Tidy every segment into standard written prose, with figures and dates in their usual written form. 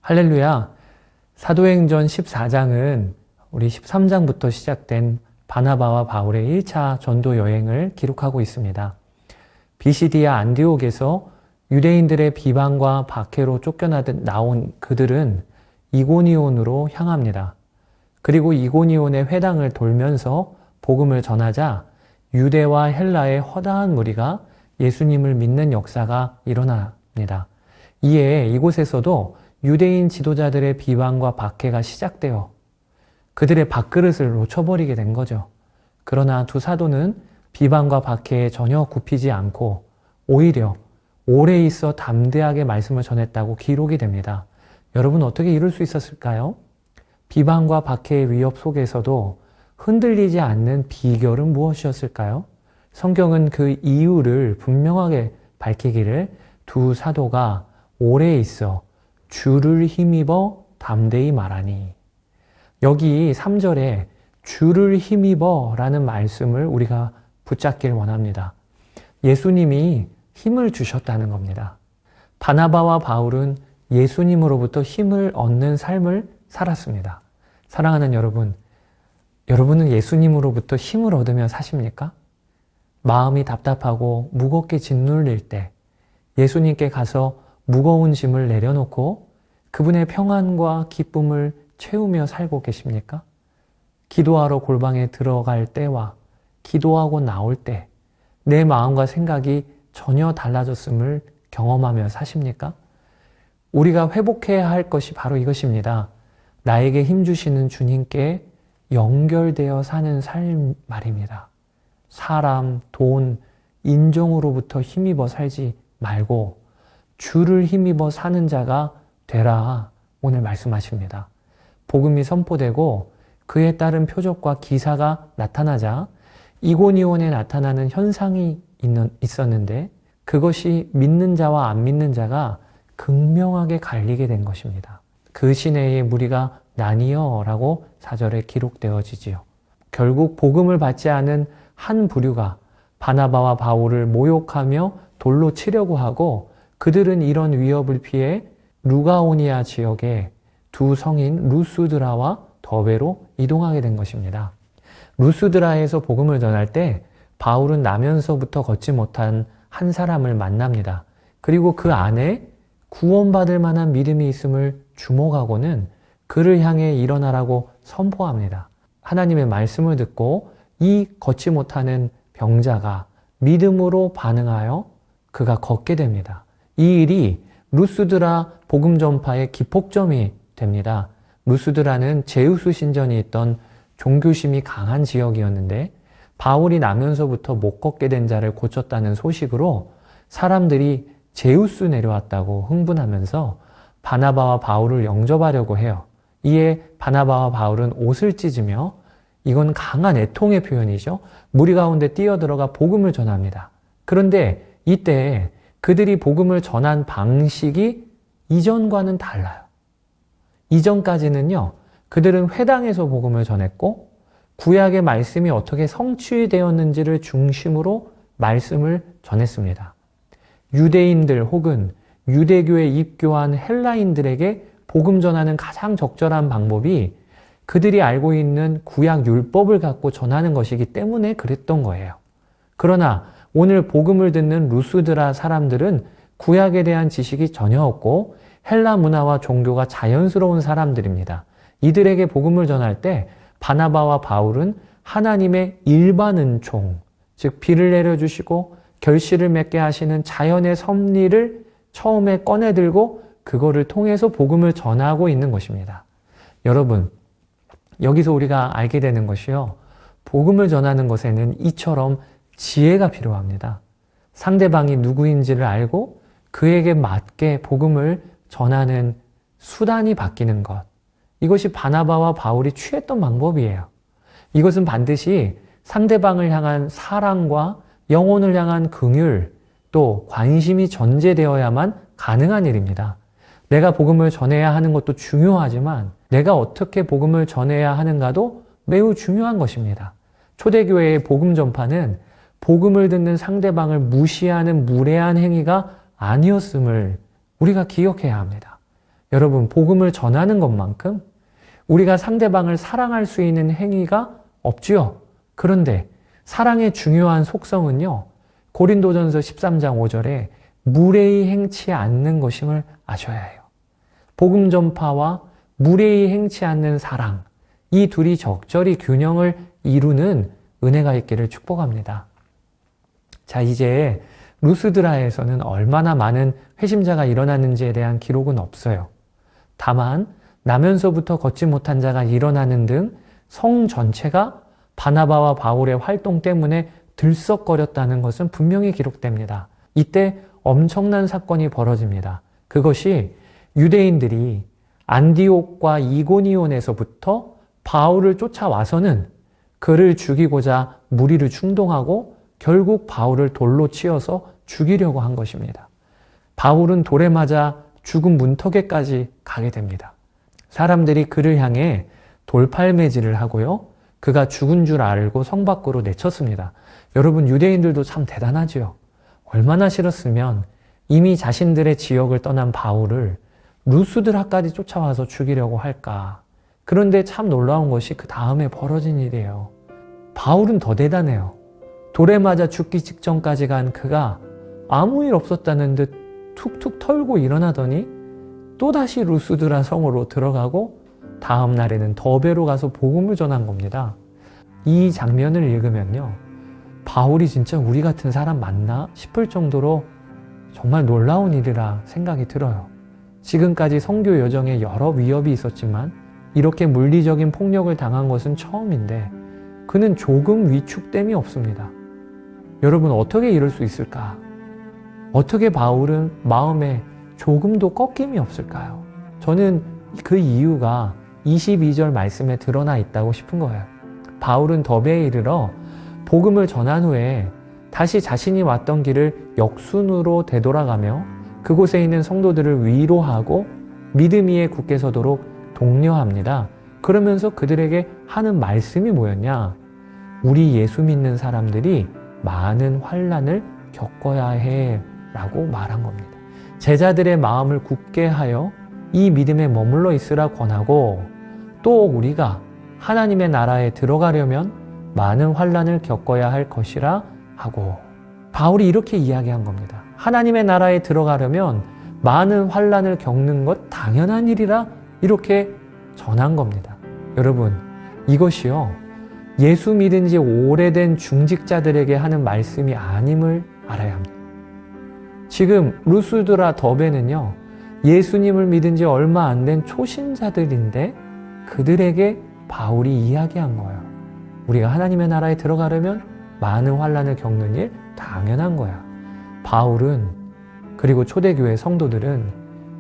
할렐루야. 사도행전 14장은 우리 13장부터 시작된 바나바와 바울의 1차 전도 여행을 기록하고 있습니다. 비시디아 안디옥에서 유대인들의 비방과 박해로 쫓겨나듯 나온 그들은 이고니온으로 향합니다. 그리고 이고니온의 회당을 돌면서 복음을 전하자 유대와 헬라의 허다한 무리가 예수님을 믿는 역사가 일어납니다. 이에 이곳에서도 유대인 지도자들의 비방과 박해가 시작되어 그들의 밥그릇을 놓쳐버리게 된 거죠. 그러나 두 사도는 비방과 박해에 전혀 굽히지 않고 오히려 오래 있어 담대하게 말씀을 전했다고 기록이 됩니다. 여러분 어떻게 이룰 수 있었을까요? 비방과 박해의 위협 속에서도 흔들리지 않는 비결은 무엇이었을까요? 성경은 그 이유를 분명하게 밝히기를 두 사도가 오래 있어 주를 힘입어 담대히 말하니. 여기 3절에 주를 힘입어 라는 말씀을 우리가 붙잡길 원합니다. 예수님이 힘을 주셨다는 겁니다. 바나바와 바울은 예수님으로부터 힘을 얻는 삶을 살았습니다. 사랑하는 여러분, 여러분은 예수님으로부터 힘을 얻으며 사십니까? 마음이 답답하고 무겁게 짓눌릴 때 예수님께 가서 무거운 짐을 내려놓고 그분의 평안과 기쁨을 채우며 살고 계십니까? 기도하러 골방에 들어갈 때와 기도하고 나올 때 내 마음과 생각이 전혀 달라졌음을 경험하며 사십니까? 우리가 회복해야 할 것이 바로 이것입니다. 나에게 힘주시는 주님께 연결되어 사는 삶 말입니다. 사람, 돈, 인종으로부터 힘입어 살지 말고 주를 힘입어 사는 자가 되라 오늘 말씀하십니다. 복음이 선포되고 그에 따른 표적과 기사가 나타나자 이고니온에 나타나는 현상이 있었는데 그것이 믿는 자와 안 믿는 자가 극명하게 갈리게 된 것입니다. 그 시내의 무리가 나뉘어 라고 4절에 기록되어지지요. 결국 복음을 받지 않은 한 부류가 바나바와 바울을 모욕하며 돌로 치려고 하고 그들은 이런 위협을 피해 루가오니아 지역에 두 성인 루스드라와 더베로 이동하게 된 것입니다. 루스드라에서 복음을 전할 때 바울은 나면서부터 걷지 못한 한 사람을 만납니다. 그리고 그 안에 구원받을 만한 믿음이 있음을 주목하고는 그를 향해 일어나라고 선포합니다. 하나님의 말씀을 듣고 이 걷지 못하는 병자가 믿음으로 반응하여 그가 걷게 됩니다. 이 일이 루스드라 복음 전파의 기폭점이 됩니다. 루스드라는 제우스 신전이 있던 종교심이 강한 지역이었는데 바울이 나면서부터 못 걷게 된 자를 고쳤다는 소식으로 사람들이 제우스 내려왔다고 흥분하면서 바나바와 바울을 영접하려고 해요. 이에 바나바와 바울은 옷을 찢으며 이건 강한 애통의 표현이죠. 무리 가운데 뛰어들어가 복음을 전합니다. 그런데 이때 그들이 복음을 전한 방식이 이전과는 달라요. 이전까지는요, 그들은 회당에서 복음을 전했고 구약의 말씀이 어떻게 성취되었는지를 중심으로 말씀을 전했습니다. 유대인들 혹은 유대교에 입교한 헬라인들에게 복음 전하는 가장 적절한 방법이 그들이 알고 있는 구약 율법을 갖고 전하는 것이기 때문에 그랬던 거예요. 그러나 오늘 복음을 듣는 루스드라 사람들은 구약에 대한 지식이 전혀 없고 헬라 문화와 종교가 자연스러운 사람들입니다. 이들에게 복음을 전할 때 바나바와 바울은 하나님의 일반 은총, 즉 비를 내려주시고 결실을 맺게 하시는 자연의 섭리를 처음에 꺼내들고 그거를 통해서 복음을 전하고 있는 것입니다. 여러분, 여기서 우리가 알게 되는 것이요. 복음을 전하는 것에는 이처럼 지혜가 필요합니다. 상대방이 누구인지를 알고 그에게 맞게 복음을 전하는 수단이 바뀌는 것. 이것이 바나바와 바울이 취했던 방법이에요. 이것은 반드시 상대방을 향한 사랑과 영혼을 향한 긍휼, 또 관심이 전제되어야만 가능한 일입니다. 내가 복음을 전해야 하는 것도 중요하지만 내가 어떻게 복음을 전해야 하는가도 매우 중요한 것입니다. 초대교회의 복음 전파는 복음을 듣는 상대방을 무시하는 무례한 행위가 아니었음을 우리가 기억해야 합니다. 여러분, 복음을 전하는 것만큼 우리가 상대방을 사랑할 수 있는 행위가 없지요. 그런데 사랑의 중요한 속성은요, 고린도전서 13장 5절에 무례히 행치 않는 것임을 아셔야 해요. 복음 전파와 무례히 행치 않는 사랑, 이 둘이 적절히 균형을 이루는 은혜가 있기를 축복합니다. 자, 이제 루스드라에서는 얼마나 많은 회심자가 일어났는지에 대한 기록은 없어요. 다만 나면서부터 걷지 못한 자가 일어나는 등 성 전체가 바나바와 바울의 활동 때문에 들썩거렸다는 것은 분명히 기록됩니다. 이때 엄청난 사건이 벌어집니다. 그것이 유대인들이 안디옥과 이고니온에서부터 바울을 쫓아와서는 그를 죽이고자 무리를 충동하고 결국 바울을 돌로 치어서 죽이려고 한 것입니다. 바울은 돌에 맞아 죽은 문턱에까지 가게 됩니다. 사람들이 그를 향해 돌팔매질을 하고요. 그가 죽은 줄 알고 성 밖으로 내쳤습니다. 여러분, 유대인들도 참 대단하지요. 얼마나 싫었으면 이미 자신들의 지역을 떠난 바울을 루스드라까지 쫓아와서 죽이려고 할까. 그런데 참 놀라운 것이 그 다음에 벌어진 일이에요. 바울은 더 대단해요. 돌에 맞아 죽기 직전까지 간 그가 아무 일 없었다는 듯 툭툭 털고 일어나더니 또다시 루스드라 성으로 들어가고 다음 날에는 더베로 가서 복음을 전한 겁니다. 이 장면을 읽으면요, 바울이 진짜 우리 같은 사람 맞나 싶을 정도로 정말 놀라운 일이라 생각이 들어요. 지금까지 선교 여정에 여러 위협이 있었지만 이렇게 물리적인 폭력을 당한 것은 처음인데 그는 조금 위축됨이 없습니다. 여러분, 어떻게 이럴 수 있을까? 어떻게 바울은 마음에 조금도 꺾임이 없을까요? 저는 그 이유가 22절 말씀에 드러나 있다고 싶은 거예요. 바울은 더베에 이르러 복음을 전한 후에 다시 자신이 왔던 길을 역순으로 되돌아가며 그곳에 있는 성도들을 위로하고 믿음 위에 굳게 서도록 독려합니다. 그러면서 그들에게 하는 말씀이 뭐였냐? 우리 예수 믿는 사람들이 많은 환난을 겪어야 해 라고 말한 겁니다. 제자들의 마음을 굳게 하여 이 믿음에 머물러 있으라 권하고, 또 우리가 하나님의 나라에 들어가려면 많은 환난을 겪어야 할 것이라 하고, 바울이 이렇게 이야기한 겁니다. 하나님의 나라에 들어가려면 많은 환난을 겪는 것 당연한 일이라 이렇게 전한 겁니다. 여러분, 이것이요, 예수 믿은 지 오래된 중직자들에게 하는 말씀이 아님을 알아야 합니다. 지금 루스드라 더베는요, 예수님을 믿은 지 얼마 안 된 초신자들인데 그들에게 바울이 이야기한 거예요. 우리가 하나님의 나라에 들어가려면 많은 환난을 겪는 일 당연한 거야. 바울은, 그리고 초대교회 성도들은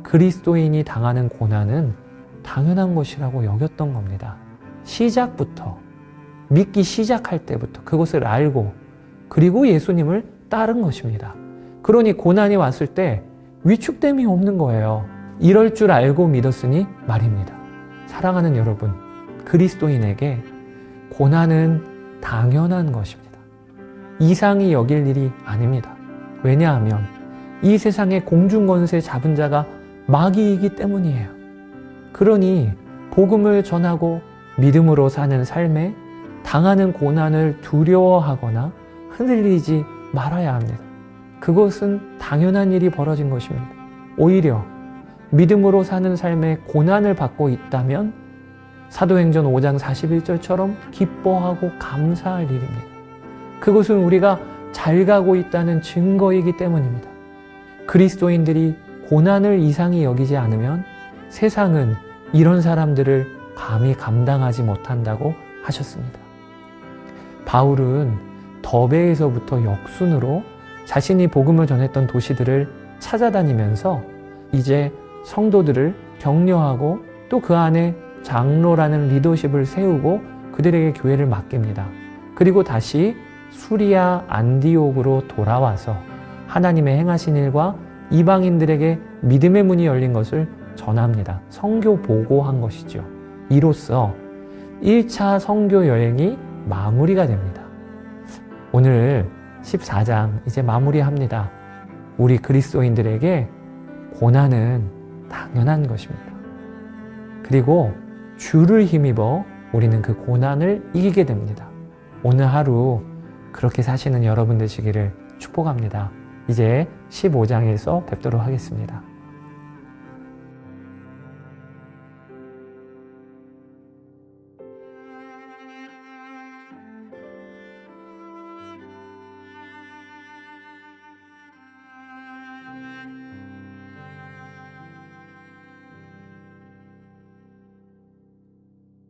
그리스도인이 당하는 고난은 당연한 것이라고 여겼던 겁니다. 시작부터, 믿기 시작할 때부터 그것을 알고 그리고 예수님을 따른 것입니다. 그러니 고난이 왔을 때 위축됨이 없는 거예요. 이럴 줄 알고 믿었으니 말입니다. 사랑하는 여러분, 그리스도인에게 고난은 당연한 것입니다. 이상히 여길 일이 아닙니다. 왜냐하면 이 세상의 공중권세 잡은 자가 마귀이기 때문이에요. 그러니 복음을 전하고 믿음으로 사는 삶에 당하는 고난을 두려워하거나 흔들리지 말아야 합니다. 그것은 당연한 일이 벌어진 것입니다. 오히려 믿음으로 사는 삶에 고난을 받고 있다면 사도행전 5장 41절처럼 기뻐하고 감사할 일입니다. 그것은 우리가 잘 가고 있다는 증거이기 때문입니다. 그리스도인들이 고난을 이상히 여기지 않으면 세상은 이런 사람들을 감히 감당하지 못한다고 하셨습니다. 바울은 더베에서부터 역순으로 자신이 복음을 전했던 도시들을 찾아다니면서 이제 성도들을 격려하고 또 그 안에 장로라는 리더십을 세우고 그들에게 교회를 맡깁니다. 그리고 다시 수리아 안디옥으로 돌아와서 하나님의 행하신 일과 이방인들에게 믿음의 문이 열린 것을 전합니다. 선교 보고한 것이죠. 이로써 1차 선교 여행이 마무리가 됩니다. 오늘 14장 이제 마무리합니다. 우리 그리스도인들에게 고난은 당연한 것입니다. 그리고 주를 힘입어 우리는 그 고난을 이기게 됩니다. 오늘 하루 그렇게 사시는 여러분 되시기를 축복합니다. 이제 15장에서 뵙도록 하겠습니다.